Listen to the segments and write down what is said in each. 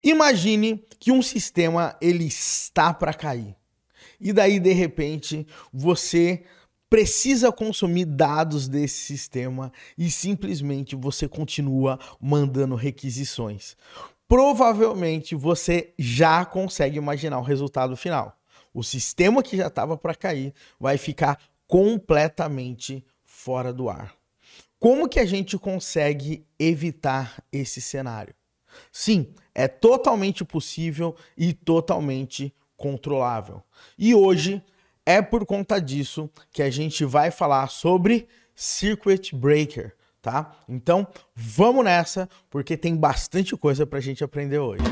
Imagine que um sistema ele está para cair. E daí, de repente, você precisa consumir dados desse sistema e simplesmente você continua mandando requisições. Provavelmente você já consegue imaginar o resultado final. O sistema que já estava para cair vai ficar completamente fora do ar. Como que a gente consegue evitar esse cenário? Sim, é totalmente possível e totalmente controlável. E hoje é por conta disso que a gente vai falar sobre Circuit Breaker, tá? Então, vamos nessa, porque tem bastante coisa pra gente aprender hoje.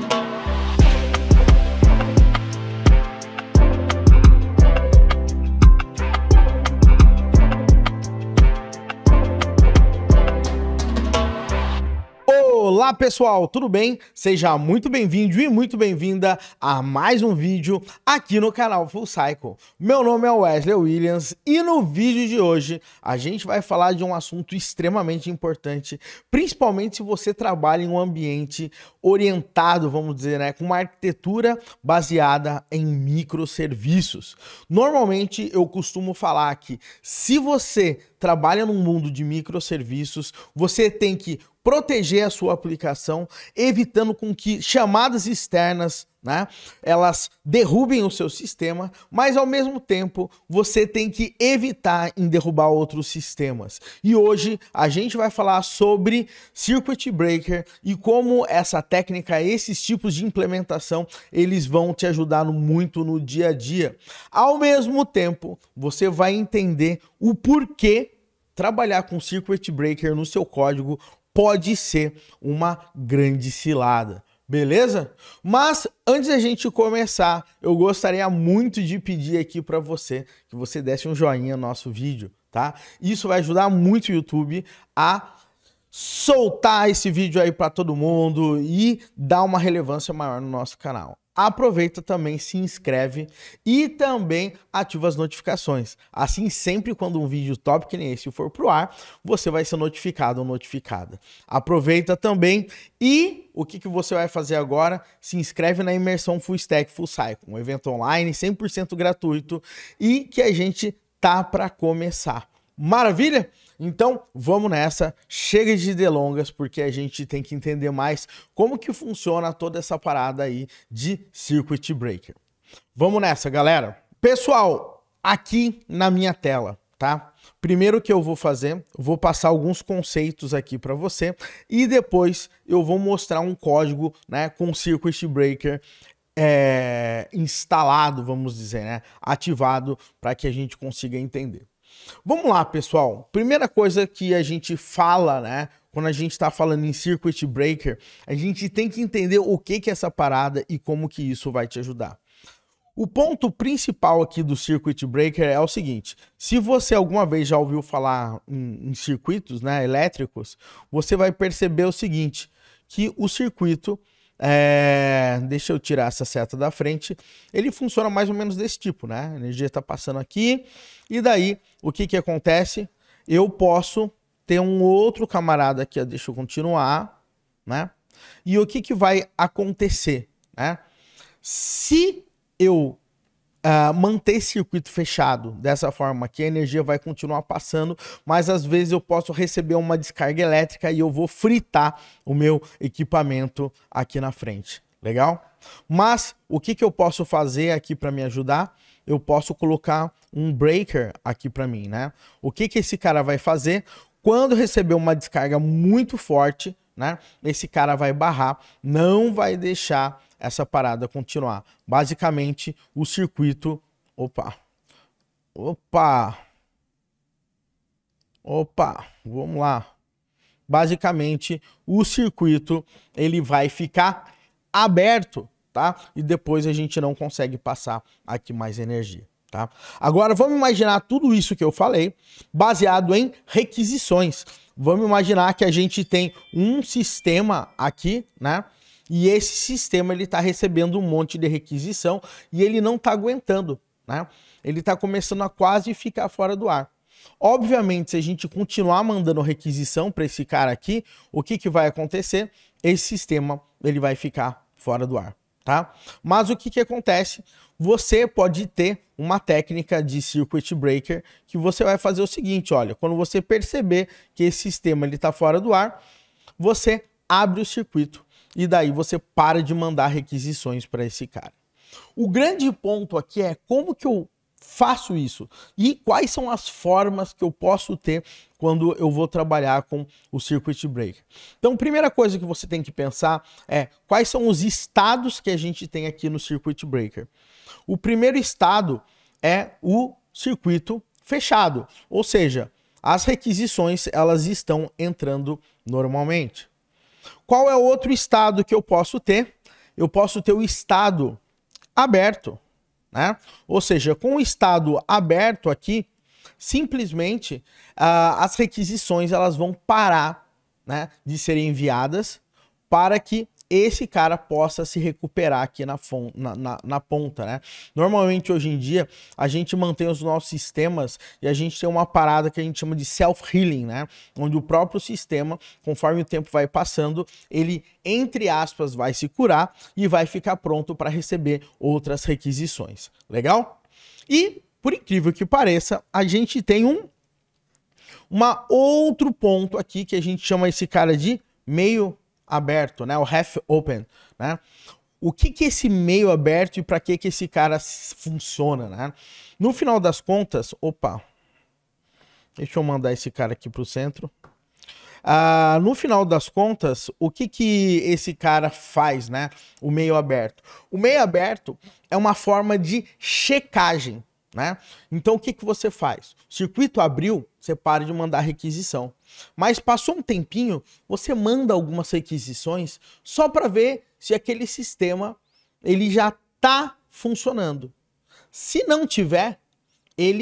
Olá pessoal, tudo bem? Seja muito bem-vindo e muito bem-vinda a mais um vídeo aqui no canal Full Cycle. Meu nome é Wesley Williams e no vídeo de hoje a gente vai falar de um assunto extremamente importante, principalmente se você trabalha em um ambiente orientado, vamos dizer, né, com uma arquitetura baseada em microserviços. Normalmente eu costumo falar que se você trabalha num mundo de microserviços, você tem que proteger a sua aplicação, evitando com que chamadas externas, né, elas derrubem o seu sistema, mas ao mesmo tempo você tem que evitar em derrubar outros sistemas. E hoje a gente vai falar sobre Circuit Breaker e como essa técnica, esses tipos de implementação, eles vão te ajudar muito no dia a dia. Ao mesmo tempo, você vai entender o porquê trabalhar com Circuit Breaker no seu código pode ser uma grande cilada, beleza? Mas antes da gente começar, eu gostaria muito de pedir aqui para você que você desse um joinha no nosso vídeo, tá? Isso vai ajudar muito o YouTube a soltar esse vídeo aí para todo mundo e dar uma relevância maior no nosso canal. Aproveita também, se inscreve e também ativa as notificações. Assim, sempre quando um vídeo top que nem esse for pro ar, você vai ser notificado ou notificada. Aproveita também e o que você vai fazer agora? Se inscreve na imersão Full Stack Full Cycle, um evento online 100% gratuito e que a gente tá para começar. Maravilha? Então, vamos nessa, chega de delongas, porque a gente tem que entender mais como que funciona toda essa parada aí de Circuit Breaker. Vamos nessa, galera. Pessoal, aqui na minha tela, tá? Primeiro que eu vou fazer, vou passar alguns conceitos aqui para você e depois eu vou mostrar um código, né, com Circuit Breaker instalado, vamos dizer, né, ativado para que a gente consiga entender. Vamos lá, pessoal. Primeira coisa que a gente fala, né? Quando a gente está falando em Circuit Breaker, a gente tem que entender o que é essa parada e como que isso vai te ajudar. O ponto principal aqui do Circuit Breaker é o seguinte: se você alguma vez já ouviu falar em circuitos, né, elétricos, você vai perceber o seguinte, que o circuito, deixa eu tirar essa seta da frente, ele funciona mais ou menos desse tipo, né? A energia está passando aqui e daí o que acontece? Eu posso ter um outro camarada aqui, ó, deixa eu continuar, né? E o que vai acontecer, né? Se eu manter esse circuito fechado dessa forma aqui, a energia vai continuar passando, mas às vezes eu posso receber uma descarga elétrica e eu vou fritar o meu equipamento aqui na frente. Legal? Mas o que eu posso fazer aqui para me ajudar? Eu posso colocar um breaker aqui para mim, né? O que esse cara vai fazer? Quando receber uma descarga muito forte, né? Esse cara vai barrar, não vai deixar essa parada continuar. Basicamente, o circuito... Opa! Vamos lá. Basicamente, o circuito ele vai ficar aberto, tá? E depois a gente não consegue passar aqui mais energia, tá? Agora, vamos imaginar tudo isso que eu falei baseado em requisições. Vamos imaginar que a gente tem um sistema aqui, né? E esse sistema ele está recebendo um monte de requisição e ele não está aguentando, né? Ele está começando a quase ficar fora do ar. Obviamente, se a gente continuar mandando requisição para esse cara aqui, o que vai acontecer? Esse sistema ele vai ficar fora do ar, tá? Mas o que que acontece? Você pode ter uma técnica de circuit breaker que você vai fazer o seguinte, olha, quando você perceber que esse sistema ele tá fora do ar, você abre o circuito e daí você para de mandar requisições para esse cara. O grande ponto aqui é como que eu faço isso e quais são as formas que eu posso ter quando eu vou trabalhar com o circuit breaker. Então, primeira coisa que você tem que pensar é quais são os estados que a gente tem aqui no circuit breaker. O primeiro estado é o circuito fechado, ou seja, as requisições elas estão entrando normalmente. Qual é o outro estado que eu posso ter? Eu posso ter o estado aberto, né? Ou seja, com o estado aberto aqui, simplesmente as requisições elas vão parar, né, de serem enviadas para que esse cara possa se recuperar aqui na ponta, né? Normalmente, hoje em dia, a gente mantém os nossos sistemas e a gente tem uma parada que a gente chama de self-healing, né? Onde o próprio sistema, conforme o tempo vai passando, ele, entre aspas, vai se curar e vai ficar pronto para receber outras requisições. Legal? E, por incrível que pareça, a gente tem um outro ponto aqui que a gente chama esse cara de meio aberto, né? O half open, né? O que que é esse meio aberto e para que que esse cara funciona, né? No final das contas, opa, deixa eu mandar esse cara aqui para o centro. No final das contas, o que que esse cara faz, né? O meio aberto. O meio aberto é uma forma de checagem, né? Então o que que você faz? O circuito abriu, você para de mandar requisição. Mas passou um tempinho, você manda algumas requisições só para ver se aquele sistema ele já está funcionando. Se não tiver,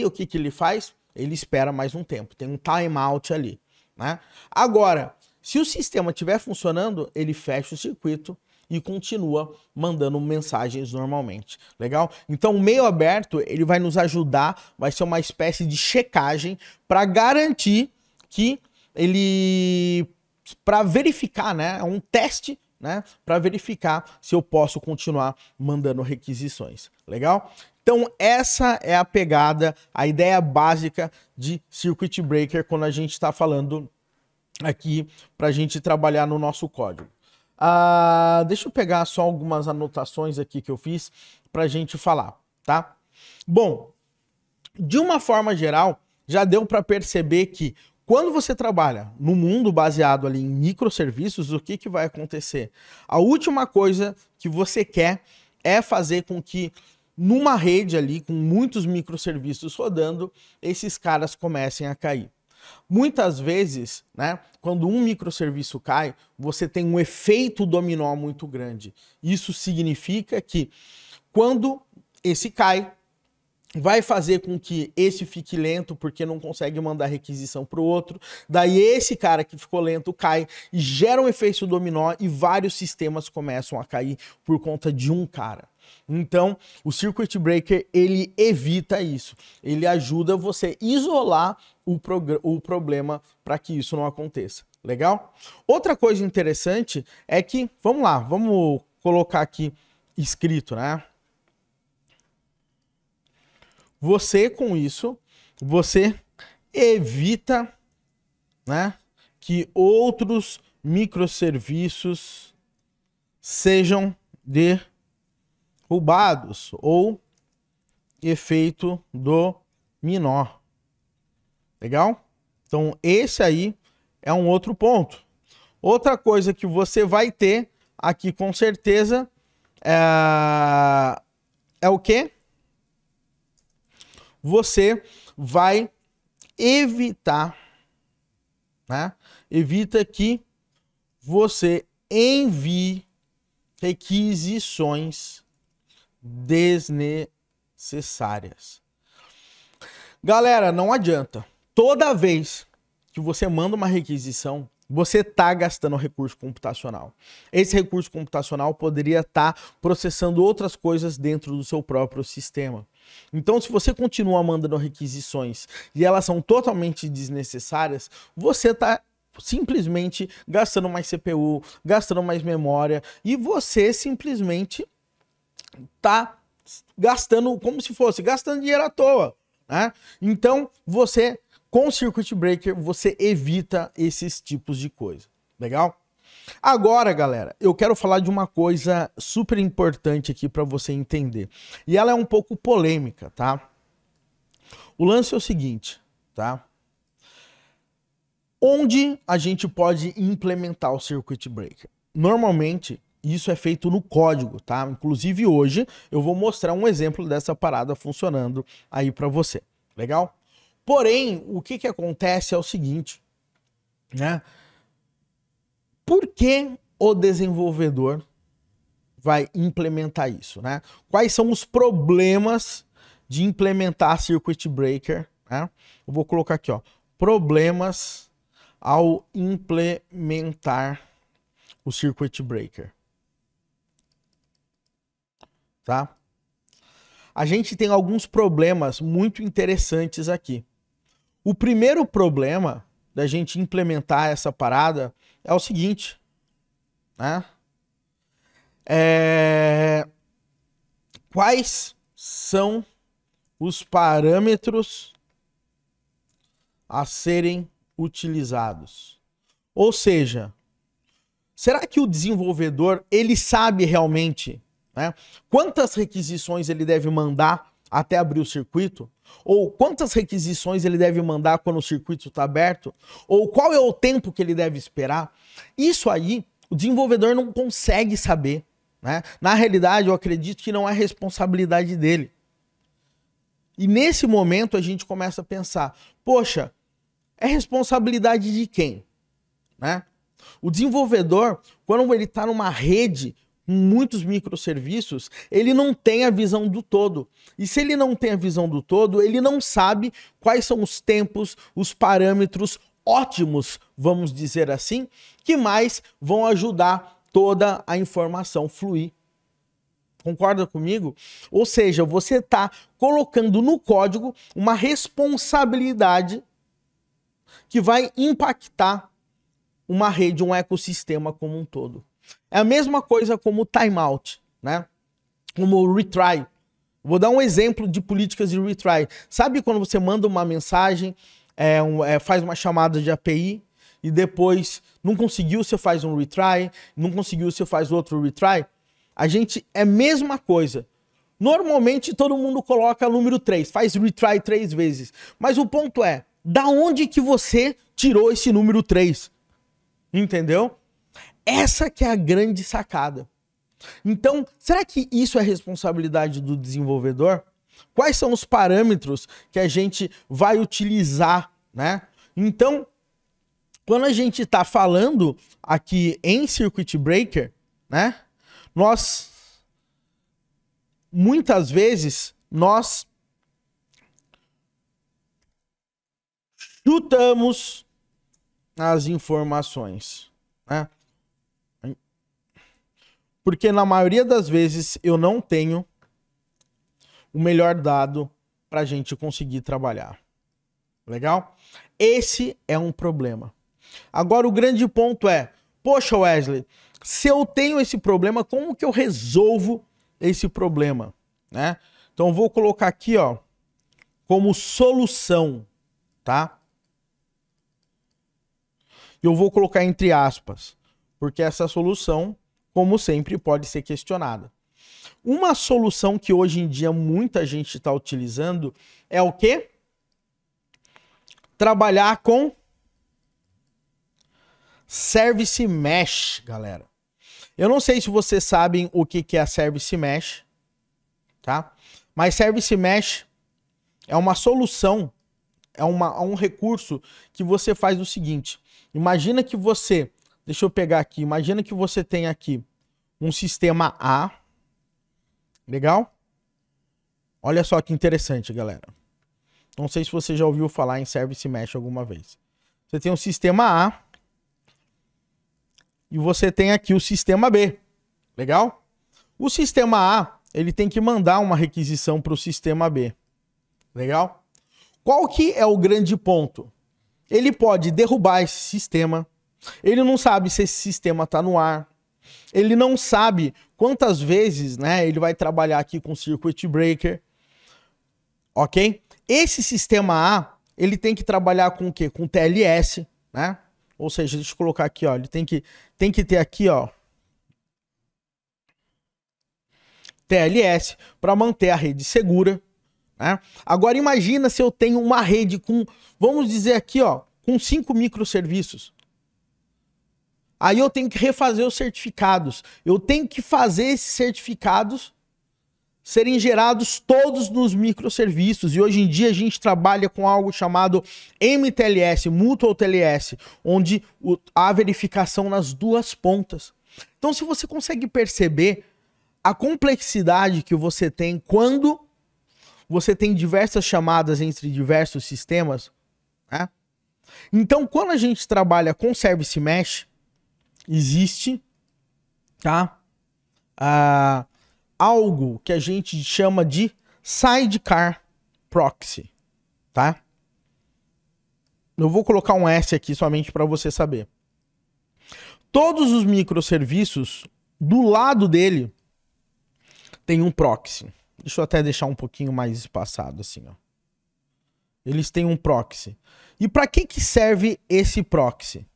o que que ele faz? Ele espera mais um tempo, tem um timeout ali, né? Agora, se o sistema estiver funcionando, ele fecha o circuito e continua mandando mensagens normalmente. Legal? Então o meio aberto ele vai nos ajudar, vai ser uma espécie de checagem para garantir que para verificar, né? É um teste, né? Para verificar se eu posso continuar mandando requisições. Legal? Então essa é a pegada, a ideia básica de circuit breaker quando a gente está falando aqui para a gente trabalhar no nosso código. Deixa eu pegar só algumas anotações aqui que eu fiz para a gente falar, tá? Bom, de uma forma geral, já deu para perceber que quando você trabalha no mundo baseado ali em microserviços, o que que vai acontecer? A última coisa que você quer é fazer com que numa rede ali com muitos microserviços rodando, esses caras comecem a cair. Muitas vezes, né, quando um microserviço cai, você tem um efeito dominó muito grande. Isso significa que quando esse cai, vai fazer com que esse fique lento porque não consegue mandar requisição para o outro. Daí esse cara que ficou lento cai e gera um efeito dominó e vários sistemas começam a cair por conta de um cara. Então, o Circuit Breaker, ele evita isso. Ele ajuda você a isolar o problema para que isso não aconteça. Legal? Outra coisa interessante é que, vamos lá, vamos colocar aqui escrito, né? Você, com isso, você evita, né, que outros microserviços sejam derrubados ou efeito dominó. Legal? Então, esse aí é um outro ponto. Outra coisa que você vai ter aqui com certeza é o quê? Você vai evitar, né? Evita que você envie requisições desnecessárias. Galera, não adianta. Toda vez que você manda uma requisição, você está gastando recurso computacional. Esse recurso computacional poderia estar processando outras coisas dentro do seu próprio sistema. Então, se você continua mandando requisições e elas são totalmente desnecessárias, você está simplesmente gastando mais CPU, gastando mais memória, e você simplesmente tá gastando como se fosse gastando dinheiro à toa, né? Então, você com o Circuit Breaker, você evita esses tipos de coisa. Legal? Agora, galera, eu quero falar de uma coisa super importante aqui para você entender. E ela é um pouco polêmica, tá? O lance é o seguinte, tá? Onde a gente pode implementar o Circuit Breaker? Normalmente, isso é feito no código, tá? Inclusive hoje eu vou mostrar um exemplo dessa parada funcionando aí para você. Legal? Porém, o que acontece é o seguinte, né? Por que o desenvolvedor vai implementar isso, né? Quais são os problemas de implementar Circuit Breaker, né? Eu vou colocar aqui, ó, problemas ao implementar o Circuit Breaker, tá? A gente tem alguns problemas muito interessantes aqui. O primeiro problema da gente implementar essa parada é o seguinte, né? Quais são os parâmetros a serem utilizados? Ou seja, será que o desenvolvedor, ele sabe realmente, né, quantas requisições ele deve mandar até abrir o circuito? Ou quantas requisições ele deve mandar quando o circuito está aberto? Ou qual é o tempo que ele deve esperar? Isso aí, o desenvolvedor não consegue saber, né? Na realidade, eu acredito que não é responsabilidade dele. E nesse momento a gente começa a pensar, poxa, é responsabilidade de quem? Né? O desenvolvedor, quando ele está numa rede com muitos microserviços, ele não tem a visão do todo. E se ele não tem a visão do todo, ele não sabe quais são os tempos, os parâmetros ótimos, vamos dizer assim, que mais vão ajudar toda a informação fluir. Concorda comigo? Ou seja, você está colocando no código uma responsabilidade que vai impactar uma rede, um ecossistema como um todo. É a mesma coisa como o timeout, né? Como o retry. Vou dar um exemplo de políticas de retry. Sabe quando você manda uma mensagem, faz uma chamada de API e depois não conseguiu, você faz um retry, não conseguiu, você faz outro retry? É a mesma coisa. Normalmente todo mundo coloca o número 3, faz retry 3 vezes. Mas o ponto é, da onde que você tirou esse número 3? Entendeu? Essa que é a grande sacada. Então, será que isso é responsabilidade do desenvolvedor? Quais são os parâmetros que a gente vai utilizar, né? Então, quando a gente está falando aqui em Circuit Breaker, né? Muitas vezes, nós chutamos as informações, né? Porque na maioria das vezes eu não tenho o melhor dado para a gente conseguir trabalhar. Legal? Esse é um problema. Agora o grande ponto é, poxa Wesley, se eu tenho esse problema, como que eu resolvo esse problema? Né? Então eu vou colocar aqui, ó, como solução, tá? Eu vou colocar entre aspas, porque essa solução, como sempre, pode ser questionada. Uma solução que hoje em dia muita gente está utilizando é o quê? Trabalhar com Service Mesh, galera. Eu não sei se vocês sabem o que é a Service Mesh, tá? Mas Service Mesh é uma solução, é um recurso que você faz o seguinte. Imagina que você... Deixa eu pegar aqui. Imagina que você tem aqui um sistema A. Legal? Olha só que interessante, galera. Não sei se você já ouviu falar em Service Mesh alguma vez. Você tem um sistema A. E você tem aqui o sistema B. Legal? O sistema A, ele tem que mandar uma requisição para o sistema B. Legal? Qual que é o grande ponto? ele pode derrubar esse sistema, ele não sabe se esse sistema está no ar, ele não sabe quantas vezes, né, ele vai trabalhar aqui com circuit breaker, ok? Esse sistema A, ele tem que trabalhar com o quê? Com TLS, né? Ou seja, deixa eu colocar aqui, ó, ele tem que ter aqui, ó, TLS para manter a rede segura, né? Agora imagina se eu tenho uma rede com, vamos dizer aqui, ó, com 5 microserviços. Aí eu tenho que refazer os certificados. Eu tenho que fazer esses certificados serem gerados todos nos microserviços. E hoje em dia a gente trabalha com algo chamado MTLS, Mutual TLS, onde há verificação nas duas pontas. Então, se você consegue perceber a complexidade que você tem quando você tem diversas chamadas entre diversos sistemas, né? Então, quando a gente trabalha com Service Mesh, existe, tá? Algo que a gente chama de Sidecar Proxy, tá? Eu vou colocar um S aqui somente para você saber. Todos os microserviços, do lado dele, tem um proxy. Deixa eu até deixar um pouquinho mais espaçado assim, ó. Eles têm um proxy. E para que serve esse proxy?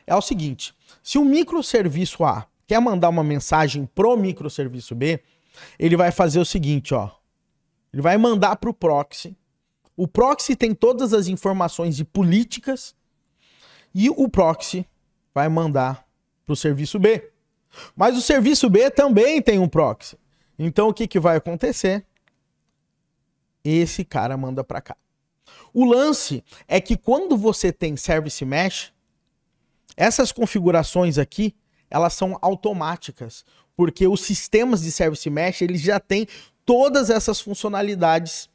É o seguinte, se o microserviço A quer mandar uma mensagem pro microserviço B, ele vai fazer o seguinte, ó. Ele vai mandar pro proxy. O proxy tem todas as informações de políticas e o proxy vai mandar pro serviço B. Mas o serviço B também tem um proxy. Então o que vai acontecer? Esse cara manda para cá. O lance é que quando você tem Service Mesh, essas configurações aqui, elas são automáticas, porque os sistemas de Service Mesh, eles já têm todas essas funcionalidades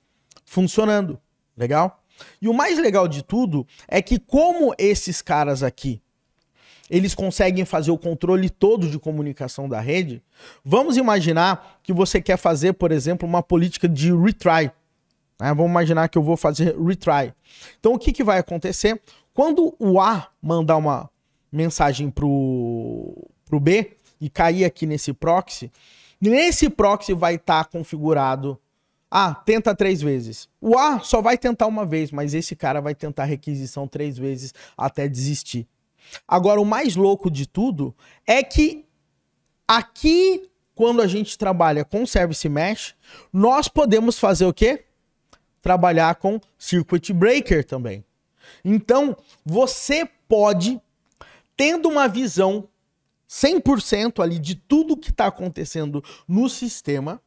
funcionando, legal? E o mais legal de tudo é que como esses caras aqui, eles conseguem fazer o controle todo de comunicação da rede, vamos imaginar que você quer fazer, por exemplo, uma política de retry. Vamos imaginar que eu vou fazer retry. Então o que vai acontecer? Quando o A mandar uma mensagem pro B e cair aqui nesse proxy vai estar configurado, tenta 3 vezes. O A só vai tentar uma vez, mas esse cara vai tentar requisição 3 vezes até desistir. Agora, o mais louco de tudo é que aqui, quando a gente trabalha com Service Mesh, nós podemos fazer o quê? Trabalhar com Circuit Breaker também. Então, você pode, tendo uma visão 100% ali de tudo que está acontecendo no sistema,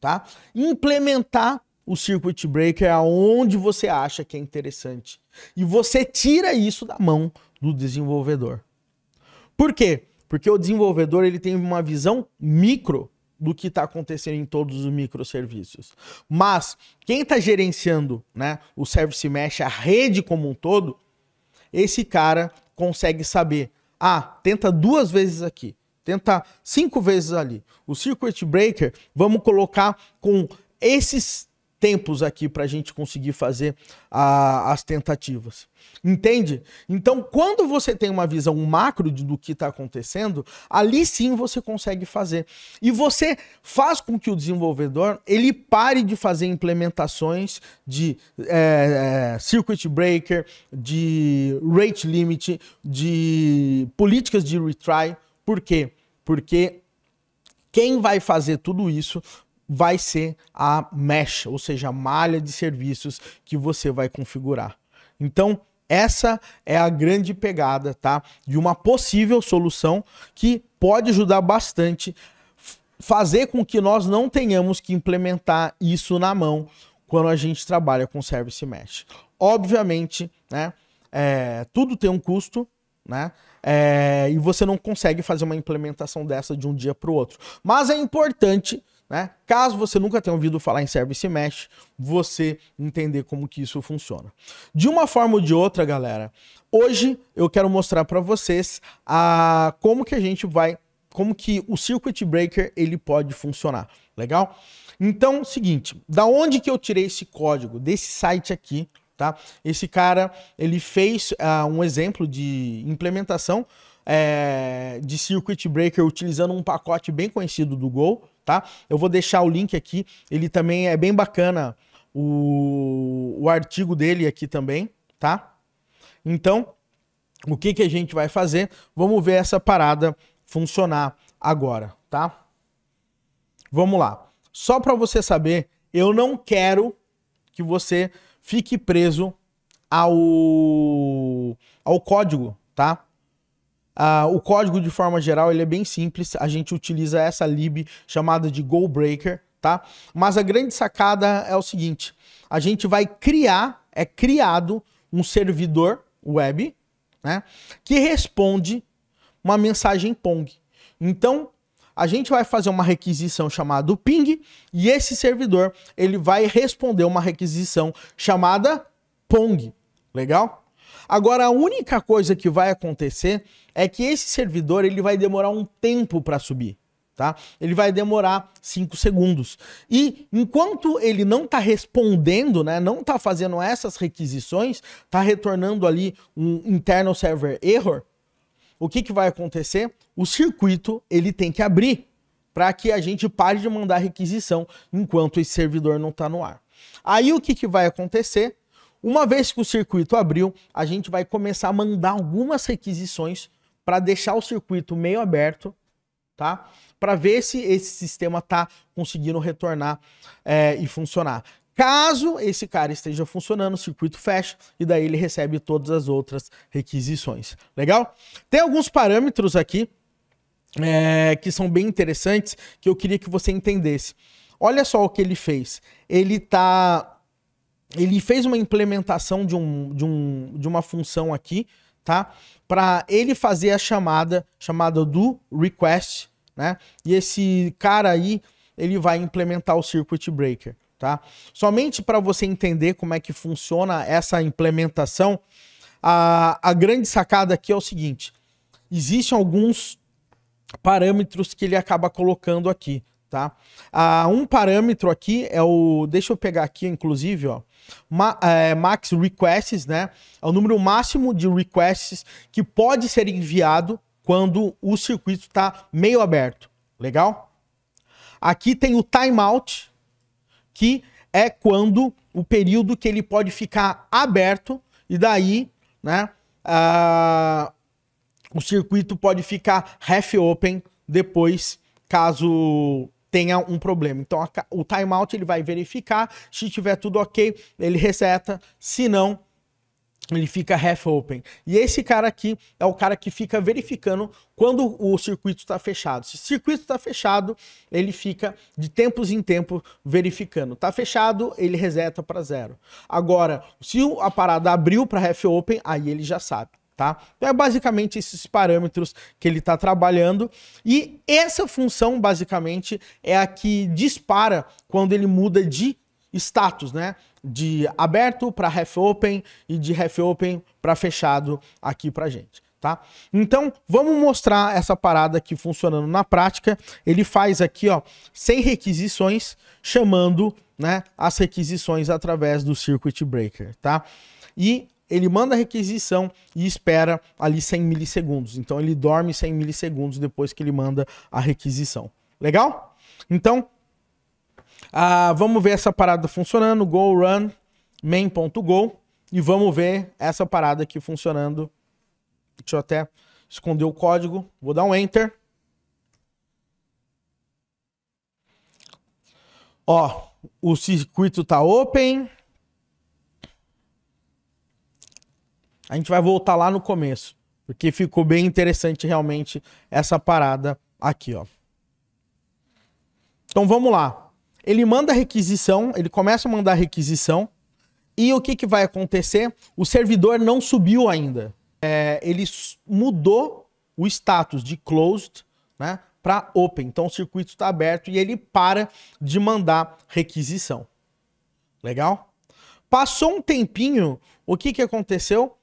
tá? Implementar o Circuit Breaker aonde você acha que é interessante. E você tira isso da mão do desenvolvedor. Por quê? Porque o desenvolvedor ele tem uma visão micro do que está acontecendo em todos os microserviços. Mas quem está gerenciando, né, o Service Mesh, a rede como um todo, esse cara consegue saber, tenta 2 vezes aqui, tenta 5 vezes ali. O Circuit Breaker, vamos colocar com esses tempos aqui para a gente conseguir fazer as tentativas. Entende? Então, quando você tem uma visão macro do que está acontecendo, ali sim você consegue fazer. E você faz com que o desenvolvedor ele pare de fazer implementações de circuit breaker, de rate limit, de políticas de retry. Por quê? Porque quem vai fazer tudo isso vai ser a mesh, ou seja, a malha de serviços que você vai configurar. Então, essa é a grande pegada, tá? De uma possível solução que pode ajudar bastante, fazer com que nós não tenhamos que implementar isso na mão quando a gente trabalha com Service Mesh. Obviamente, né? Tudo tem um custo, né? E você não consegue fazer uma implementação dessa de um dia para o outro. Mas é importante, né? Caso você nunca tenha ouvido falar em Service Mesh, você entender como que isso funciona. De uma forma ou de outra, galera, hoje eu quero mostrar para vocês como que o Circuit Breaker ele pode funcionar. Legal? Então, seguinte, da onde que eu tirei esse código? Desse site aqui, tá? Esse cara, ele fez um exemplo de implementação de Circuit Breaker utilizando um pacote bem conhecido do Go, tá? Eu vou deixar o link aqui, ele também é bem bacana, o artigo dele aqui também, tá? Então, o que que a gente vai fazer? Vamos ver essa parada funcionar agora, tá? Vamos lá. Só para você saber, eu não quero que você fique preso ao código, tá? O código, de forma geral, ele é bem simples. A gente utiliza essa lib chamada de Go Breaker, tá? Mas a grande sacada é o seguinte: a gente vai criar, é criado um servidor web, né, que responde uma mensagem PONG. Então, a gente vai fazer uma requisição chamada ping e esse servidor ele vai responder uma requisição chamada PONG. Legal? Agora, a única coisa que vai acontecer é que esse servidor ele vai demorar um tempo para subir, tá? Ele vai demorar 5 segundos. E enquanto ele não está respondendo, né, não está fazendo essas requisições, está retornando ali um internal server error, o que que vai acontecer? O circuito ele tem que abrir para que a gente pare de mandar requisição enquanto esse servidor não está no ar. Aí o que que vai acontecer? Uma vez que o circuito abriu, a gente vai começar a mandar algumas requisições para deixar o circuito meio aberto, tá? Para ver se esse sistema está conseguindo retornar e funcionar. Caso esse cara esteja funcionando, o circuito fecha e daí ele recebe todas as outras requisições. Legal? Tem alguns parâmetros aqui que são bem interessantes que eu queria que você entendesse. Olha só o que ele fez. Ele fez uma implementação de uma função aqui, tá? Para ele fazer a chamada do request, né? E esse cara aí, ele vai implementar o Circuit Breaker, tá? Somente para você entender como é que funciona essa implementação, a grande sacada aqui é o seguinte: existem alguns parâmetros que ele acaba colocando aqui, tá? Um parâmetro aqui é deixa eu pegar aqui, inclusive, ó, max requests, né? É o número máximo de requests que pode ser enviado quando o circuito está meio aberto. Legal? Aqui tem o timeout, que é quando o período que ele pode ficar aberto e daí, né, o circuito pode ficar half open depois, caso tenha um problema. Então o timeout ele vai verificar, se tiver tudo ok, ele reseta, se não, ele fica half open. E esse cara aqui é o cara que fica verificando quando o circuito está fechado. Se o circuito está fechado, ele fica de tempos em tempos verificando. Está fechado, ele reseta para 0. Agora, se a parada abriu para half open, aí ele já sabe. Tá? Então é basicamente esses parâmetros que ele está trabalhando e essa função basicamente é a que dispara quando ele muda de status, né? De aberto para half open e de half open para fechado aqui pra gente, tá? Então vamos mostrar essa parada aqui funcionando na prática. Ele faz aqui, ó, 100 requisições chamando, né, as requisições através do Circuit Breaker, tá? E ele manda a requisição e espera ali 100 milissegundos. Então ele dorme 100 milissegundos depois que ele manda a requisição. Legal? Então, vamos ver essa parada funcionando. Go run main.go e vamos ver essa parada aqui funcionando. Deixa eu até esconder o código. Vou dar um enter. Ó, o circuito tá open. A gente vai voltar lá no começo, porque ficou bem interessante realmente essa parada aqui, ó. Então vamos lá. Ele manda a requisição, ele começa a mandar a requisição, e o que que vai acontecer? O servidor não subiu ainda. Ele mudou o status de closed, né, para open. Então o circuito está aberto e ele para de mandar requisição. Legal? Passou um tempinho, o que que aconteceu?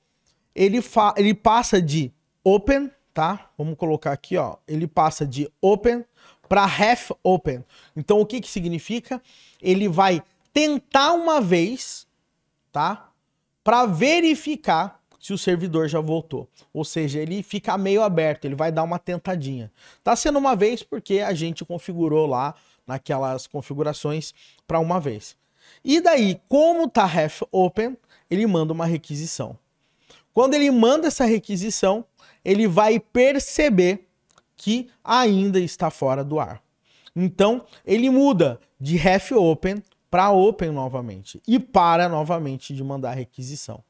Ele passa de open, tá? Vamos colocar aqui, ó. Ele passa de open para half open. Então, o que que significa? Ele vai tentar uma vez, tá? para verificar se o servidor já voltou. Ou seja, ele fica meio aberto, ele vai dar uma tentadinha. Tá sendo uma vez porque a gente configurou lá naquelas configurações para uma vez. E daí, como tá ref open, ele manda uma requisição. Quando ele manda essa requisição, ele vai perceber que ainda está fora do ar. Então, ele muda de ref open para open novamente e para novamente de mandar a requisição.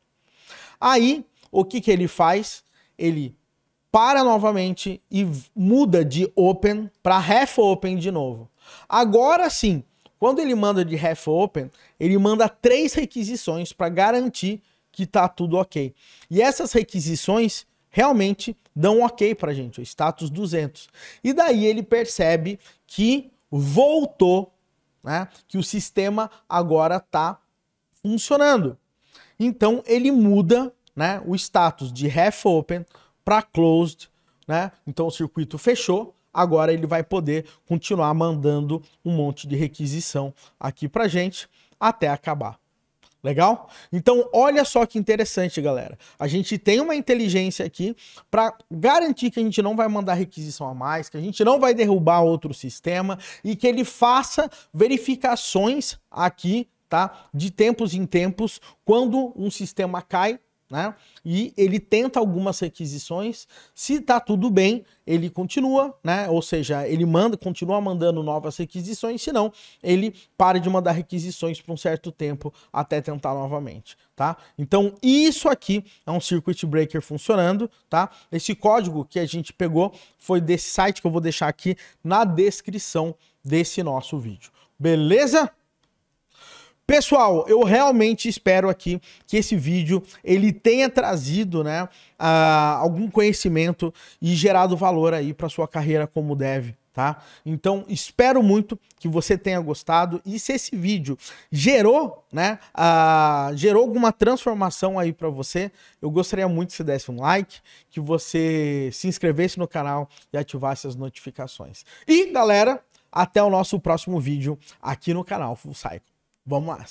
Aí, o que que ele faz? Ele para novamente e muda de open para ref open de novo. Agora sim, quando ele manda de ref open, ele manda 3 requisições para garantir que tá tudo ok. E essas requisições realmente dão ok pra gente, o status 200. E daí ele percebe que voltou, né? Que o sistema agora tá funcionando. Então ele muda, né, o status de ref open para closed, né? Então o circuito fechou, agora ele vai poder continuar mandando um monte de requisição aqui pra gente até acabar. Legal? Então olha só que interessante, galera. A gente tem uma inteligência aqui para garantir que a gente não vai mandar requisição a mais, que a gente não vai derrubar outro sistema e que ele faça verificações aqui, tá? De tempos em tempos, quando um sistema cai, né? E ele tenta algumas requisições, se tá tudo bem, ele continua, né? Ou seja, ele continua mandando novas requisições, senão ele para de mandar requisições por um certo tempo até tentar novamente, tá? Então isso aqui é um circuit breaker funcionando, tá? Esse código que a gente pegou foi desse site que eu vou deixar aqui na descrição desse nosso vídeo. Beleza? Pessoal, eu realmente espero aqui que esse vídeo ele tenha trazido, né, algum conhecimento e gerado valor aí para sua carreira como dev, tá? Então, espero muito que você tenha gostado e se esse vídeo gerou, né, gerou alguma transformação aí para você, eu gostaria muito que você desse um like, que você se inscrevesse no canal e ativasse as notificações. E, galera, até o nosso próximo vídeo aqui no canal Full Cycle. Vamos lá.